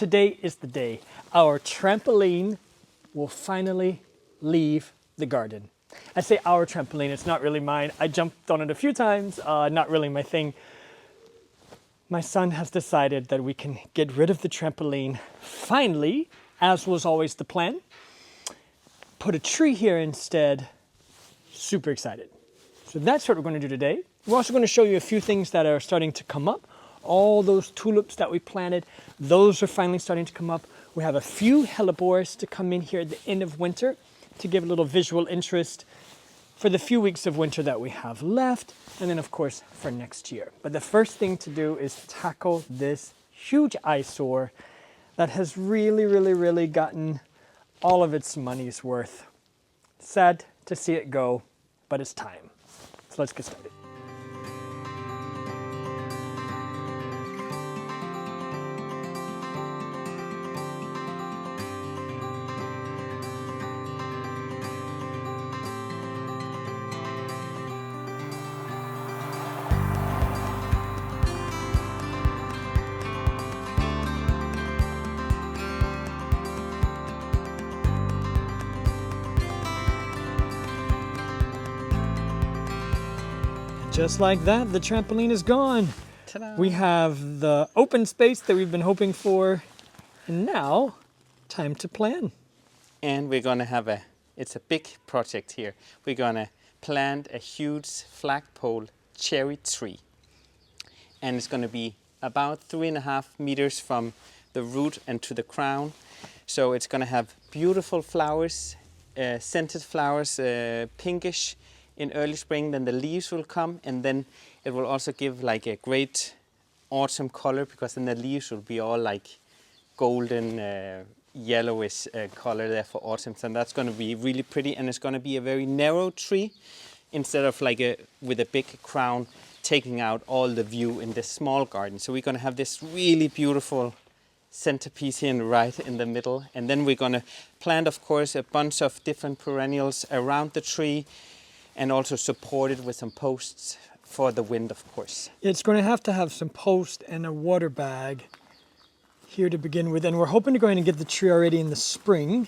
today is the day. Our trampoline will finally leave the garden. I say our trampoline, it's not really mine. I jumped on it a few times, not really my thing. My son has decided that we can get rid of the trampoline finally, as was always the plan. Put a tree here instead. Super excited. So that's what we're going to do today. We're also going to show you a few things that are starting to come up. All those tulips that we planted, those are finally starting to come up. We have a few Helleborus to come in here at the end of winter to give a little visual interest for the few weeks of winter that we have left, and then of course for next year. But the first thing to do is tackle this huge eyesore that has really gotten all of its money's worth. Sad to see it go, but it's time. So let's get started. Just like that, the trampoline is gone. Ta-da. We have the open space that we've been hoping for, and now, time to plan. And we're gonna have it's a big project here. We're gonna plant a huge flagpole cherry tree. And it's gonna be about 3.5 meters from the root and to the crown. So it's gonna have beautiful flowers, scented flowers, pinkish, in early spring. Then the leaves will come, and then it will also give like a great autumn color, because then the leaves will be all like golden yellowish color there for autumn. So that's going to be really pretty, and it's going to be a very narrow tree instead of like with a big crown taking out all the view in this small garden. So we're going to have this really beautiful centerpiece here right in the middle, and then we're going to plant, of course, a bunch of different perennials around the tree, and also support it with some posts for the wind, of course. It's going to have some post and a water bag here to begin with, and we're hoping to go in and get the tree already in the spring.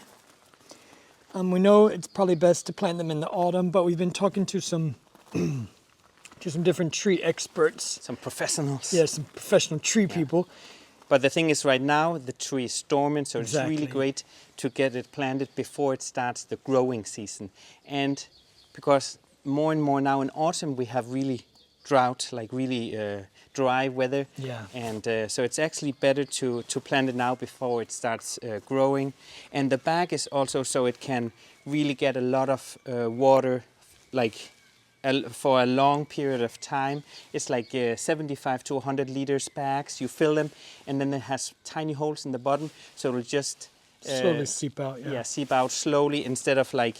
We know it's probably best to plant them in the autumn, but we've been talking to some different tree experts. Some professionals. Yeah, some professional tree people. But the thing is, right now the tree is dormant, so Exactly. It's really great to get it planted before it starts the growing season. And because more and more now in autumn we have really drought, like really dry weather. Yeah. And so it's actually better to plant it now before it starts growing. And the bag is also so it can really get a lot of water, like for a long period of time. It's like 75 to 100 liters bags. You fill them, and then it has tiny holes in the bottom, so it'll just slowly seep out. Yeah, seep out slowly, instead of like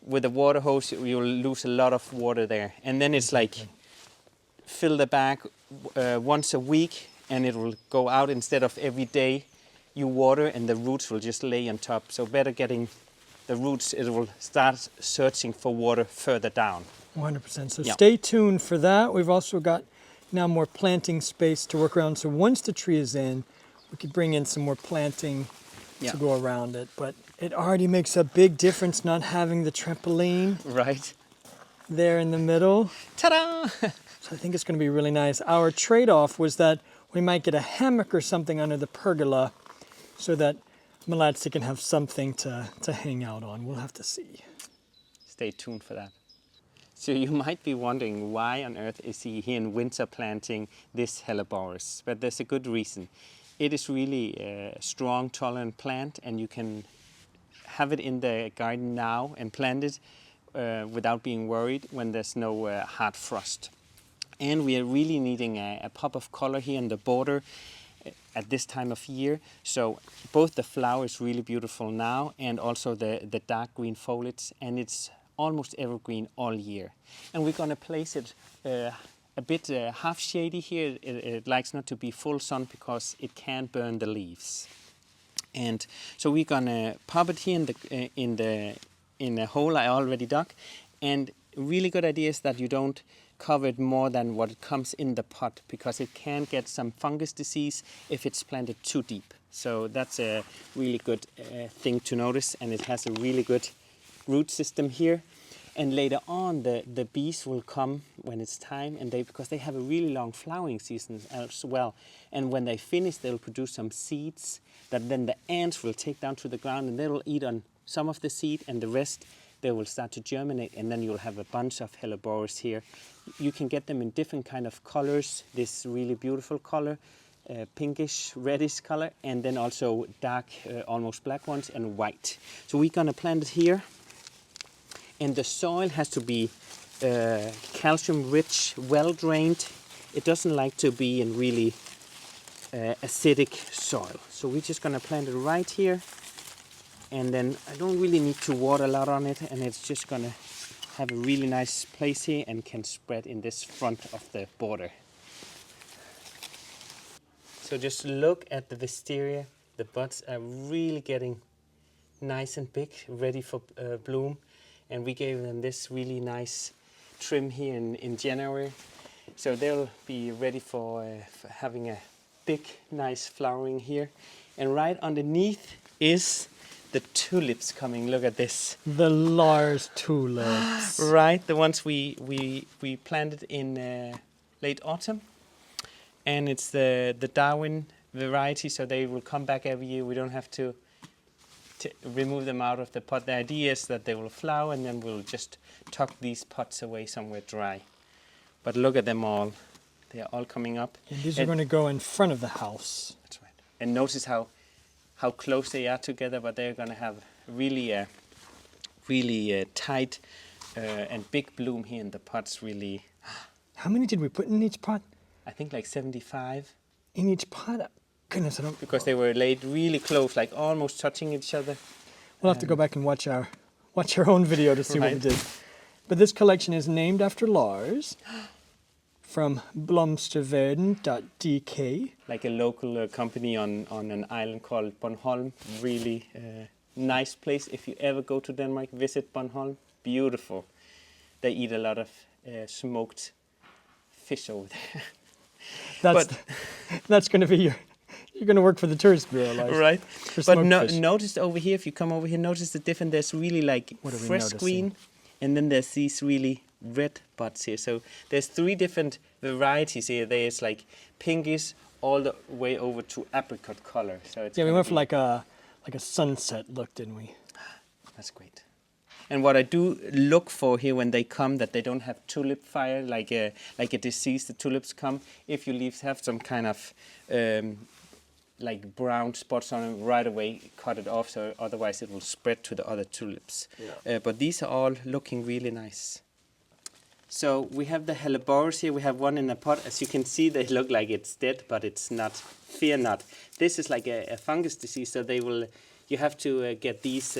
with a water hose, you'll lose a lot of water there. And then it's like, fill the bag once a week, and it will go out instead of every day you water, and the roots will just lay on top. So better getting the roots, it will start searching for water further down. 100%. So stay tuned for that. We've also got now more planting space to work around. So once the tree is in, we could bring in some more planting to go around it. But it already makes a big difference not having the trampoline there in the middle. Ta-da! So I think it's going to be really nice. Our trade-off was that we might get a hammock or something under the pergola so that Malatsi can have something to hang out on. We'll have to see. Stay tuned for that. So you might be wondering, why on earth is he here in winter planting this Helleborus? But there's a good reason. It is really a strong, tolerant plant, and you can have it in the garden now and plant it without being worried when there's no hard frost. And we are really needing a pop of color here in the border at this time of year. So both the flower is really beautiful now, and also the dark green foliage, and it's almost evergreen all year. And we're going to place it a bit half shady here. It likes not to be full sun because it can burn the leaves. And so we're going to pop it here in the hole I already dug. And really good idea is that you don't cover it more than what comes in the pot, because it can get some fungus disease if it's planted too deep. So that's a really good thing to notice, and it has a really good root system here. And later on, the bees will come when it's time, and because they have a really long flowering season as well. And when they finish, they'll produce some seeds that then the ants will take down to the ground, and they will eat on some of the seed, and the rest they will start to germinate, and then you'll have a bunch of Helleborus here. You can get them in different kind of colors. This really beautiful color, pinkish, reddish color, and then also dark, almost black ones, and white. So we're gonna plant it here. And the soil has to be calcium rich, well drained. It doesn't like to be in really acidic soil. So we're just gonna plant it right here. And then I don't really need to water a lot on it, and it's just gonna have a really nice place here and can spread in this front of the border. So just look at the wisteria. The buds are really getting nice and big, ready for bloom. And we gave them this really nice trim here in January. So they'll be ready for having a big, nice flowering here. And right underneath is the tulips coming. Look at this. The Lars tulips. Right, the ones we planted in late autumn. And it's the Darwin variety, so they will come back every year. We don't have to remove them out of the pot. The idea is that they will flower, and then we'll just tuck these pots away somewhere dry. But look at them all. They are all coming up. And these are going to go in front of the house. That's right. And notice how close they are together, but they're going to have really tight and big bloom here in the pots. Really. How many did we put in each pot? I think like 75. In each pot? Goodness, I don't... Because they were laid really close, like almost touching each other. We'll have to go back and watch our own video to see what we did. But this collection is named after Lars from blomsterverden.dk. Like a local company on an island called Bornholm. Really nice place. If you ever go to Denmark, visit Bornholm. Beautiful. They eat a lot of smoked fish over there. That's going to be you're going to work for the tourist bureau, Lars. Right. But notice over here, if you come over here, notice the difference. There's really like fresh green, and then there's these really red buds here. So there's 3 different varieties here. There's like pinkish all the way over to apricot color. So it's we went for like a sunset look, didn't we? That's great. And what I do look for here when they come, that they don't have tulip fire, like a disease. The tulips come. If you have some kind of like brown spots on them, right away cut it off, so otherwise it will spread to the other tulips. Yeah. But these are all looking really nice. So we have the Helleborus here. We have one in a pot. As you can see, they look like it's dead, but it's not. Fear not. This is like a fungus disease, so you have to get these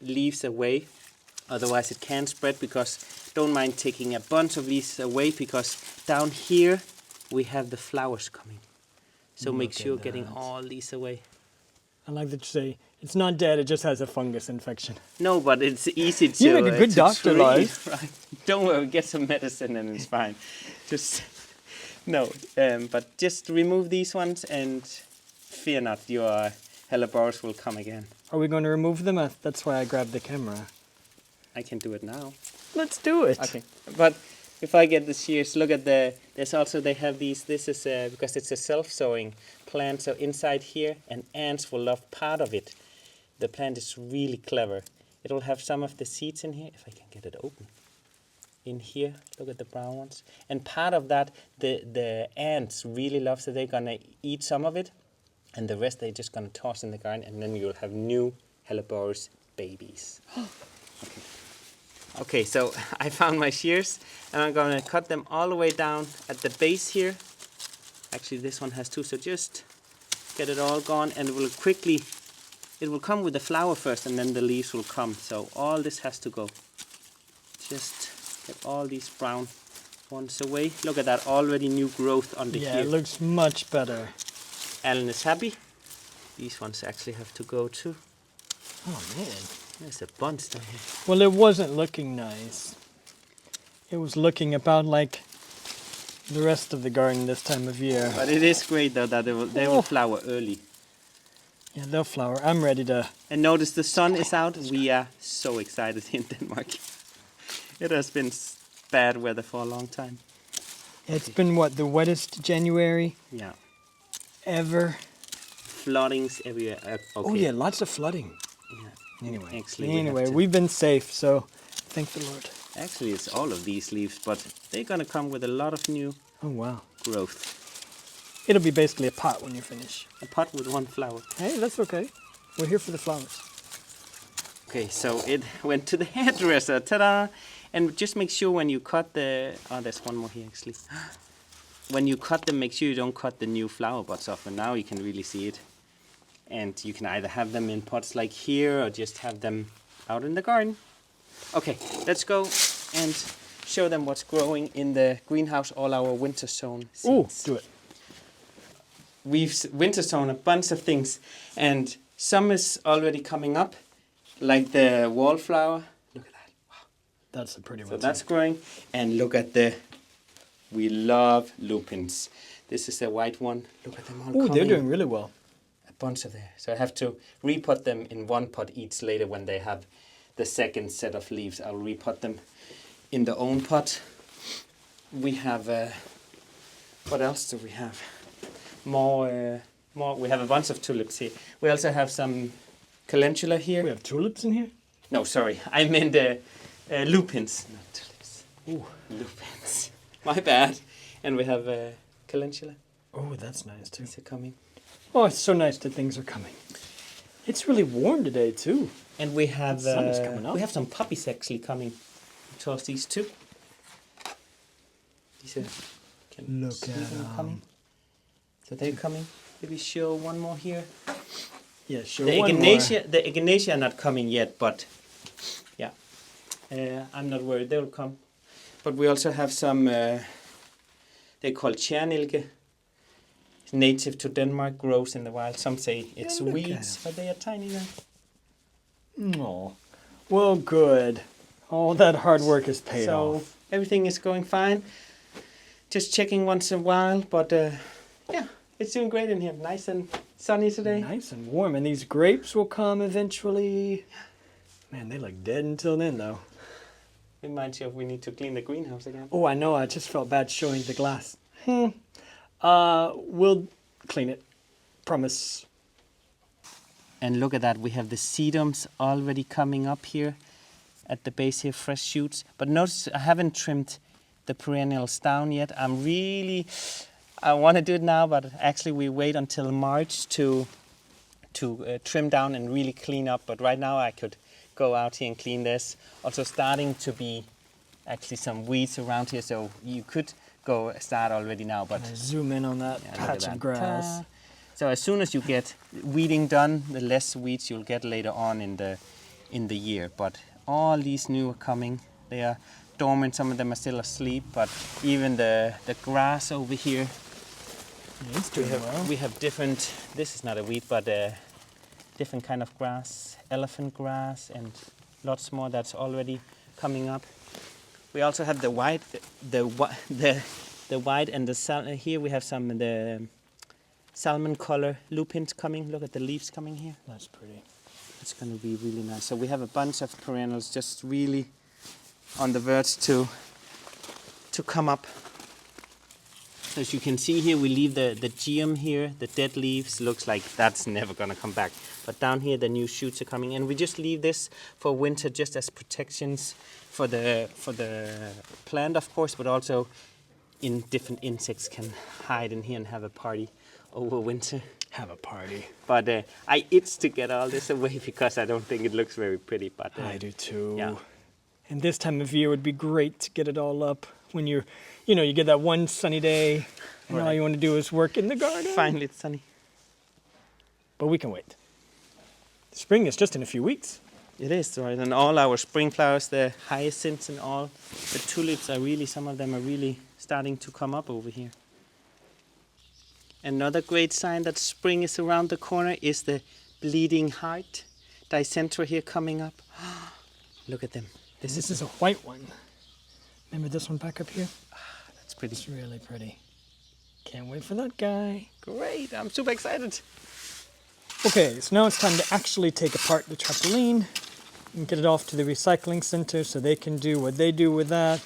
leaves away, otherwise it can spread. Because don't mind taking a bunch of leaves away, because down here we have the flowers coming. So make sure getting all these away. I like that you say it's not dead, it just has a fungus infection. No, but it's easy to. You make a good doctor, Lars. Right. Don't worry, get some medicine and it's fine. But just remove these ones and fear not, your Helleborus will come again. Are we going to remove them? That's why I grabbed the camera. I can do it now. Let's do it. Okay, but if I get the shears, look at they have these, this is because it's a self-sowing plant, so inside here, and ants will love part of it. The plant is really clever. It will have some of the seeds in here, if I can get it open. In here, look at the brown ones. And part of that, the ants really love, so they're gonna eat some of it, and the rest they're just gonna toss in the garden, and then you'll have new Helleborus babies. Okay, so I found my shears, and I'm gonna cut them all the way down at the base here. Actually, this one has 2, so just get it all gone, and it will come with the flower first, and then the leaves will come. So all this has to go. Just get all these brown ones away. Look at that, already new growth under here. Yeah, it looks much better. Alan is happy. These ones actually have to go too. Oh man. There's a bunch down here. Well, it wasn't looking nice. It was looking about like the rest of the garden this time of year. But it is great though that they will flower early. Yeah, they'll flower. I'm ready to... And notice the sun is out. We are so excited in Denmark. It has been bad weather for a long time. It's been, what, the wettest January Yeah. ever? Floodings everywhere. Okay. Oh, yeah, lots of flooding. Yeah. Anyway, Actually, we've been safe, so thank the Lord. Actually, it's all of these leaves, but they're gonna come with a lot of new Oh, wow. growth. It'll be basically a pot when you finish. A pot with one flower. Hey, that's okay. We're here for the flowers. Okay, so it went to the hairdresser. Ta-da! And just make sure when you cut the... Oh, there's one more here, actually. When you cut them, make sure you don't cut the new flower buds off. And now you can really see it. And you can either have them in pots like here or just have them out in the garden. Okay, let's go and show them what's growing in the greenhouse, all our winter sown seeds. Ooh, do it. We've winter sown a bunch of things, and some is already coming up, like the wallflower. Look at that. Wow. That's a pretty one. So that's growing. And look at we love lupins. This is the white one. Look at them all coming. Ooh, they're doing really well. A bunch of there. So I have to repot them in one pot each later when they have the second set of leaves. I'll repot them in the own pot. We have, what else do we have? More. We have a bunch of tulips here. We also have some calendula here. We have tulips in here? No, sorry. I meant lupins. Not tulips. Ooh. Lupins. My bad. And we have calendula. Oh, that's nice too. These are coming. Oh, it's so nice that things are coming. It's really warm today too. And we have The sun is coming up. we have some puppies actually coming. Towards these two. These are. Can Look see at them coming. So they're coming. Maybe show one more here. Yeah, sure. The one echinacea are not coming yet, but yeah, I'm not worried. They will come. But we also have some. They call chernilke. It's native to Denmark, grows in the wild. Some say it's look at weeds, but they are tiny now. more. Oh, well, good. All that hard work is paid So off. everything is going fine. Just checking once in a while, but yeah, it's doing great in here. Nice and sunny today. Nice and warm, and these grapes will come eventually. Man, they look dead until then, though. Reminds you of we need to clean the greenhouse again. Oh, I know. I just felt bad showing the glass. We'll clean it. Promise. And look at that, we have the sedums already coming up here at the base here, fresh shoots. But notice I haven't trimmed the perennials down yet. I want to do it now, but actually we wait until March to trim down and really clean up. But right now I could go out here and clean this. Also starting to be actually some weeds around here, so you could go start already now. But Zoom in on that yeah, look patch at of that. grass. Ta. So as soon as you get weeding done, the less weeds you'll get later on in the year. But all these new are coming. They are dormant. Some of them are still asleep. But even the grass over here, Yeah, it's doing well. we have different. This is not a weed, but different kind of grass, elephant grass, and lots more that's already coming up. We also have the white, the white and the here we have some of the salmon color lupins coming. Look at the leaves coming here. That's pretty. It's going to be really nice. So we have a bunch of perennials just really on the verge to come up. So as you can see here, we leave the geum here, the dead leaves. Looks like that's never going to come back. But down here, the new shoots are coming. And we just leave this for winter just as protections for the plant, of course, but also in different insects can hide in here and have a party over winter. Have a party. But I itch to get all this away because I don't think it looks very pretty. But I do too. yeah. And this time of year would be great to get it all up when you get that one sunny day and all Right. you want to do is work in the garden. Finally, it's sunny. But we can wait. Spring is just in a few weeks. It is, right? And all our spring flowers, the hyacinths and all, the tulips are really, some of them are really starting to come up over here. Another great sign that spring is around the corner is the bleeding heart. Dicentra here coming up. Look at them. This is a white one. Remember this one back up here? That's pretty. It's really pretty. Can't wait for that guy. Great, I'm super excited. Okay, so now it's time to actually take apart the trampoline and get it off to the recycling center so they can do what they do with that.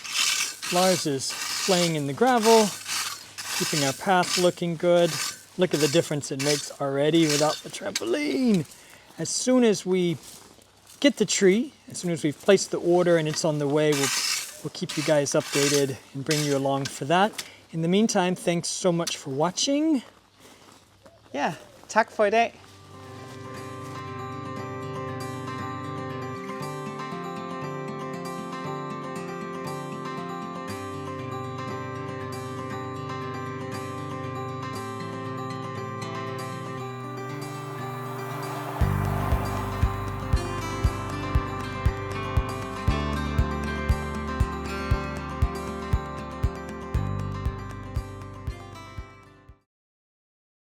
Lars is playing in the gravel, keeping our path looking good. Look at the difference it makes already without the trampoline. As soon as we get the tree, as soon as we've placed the order and it's on the way, we'll keep you guys updated and bring you along for that. In the meantime, thanks so much for watching. Ja, tak for i dag.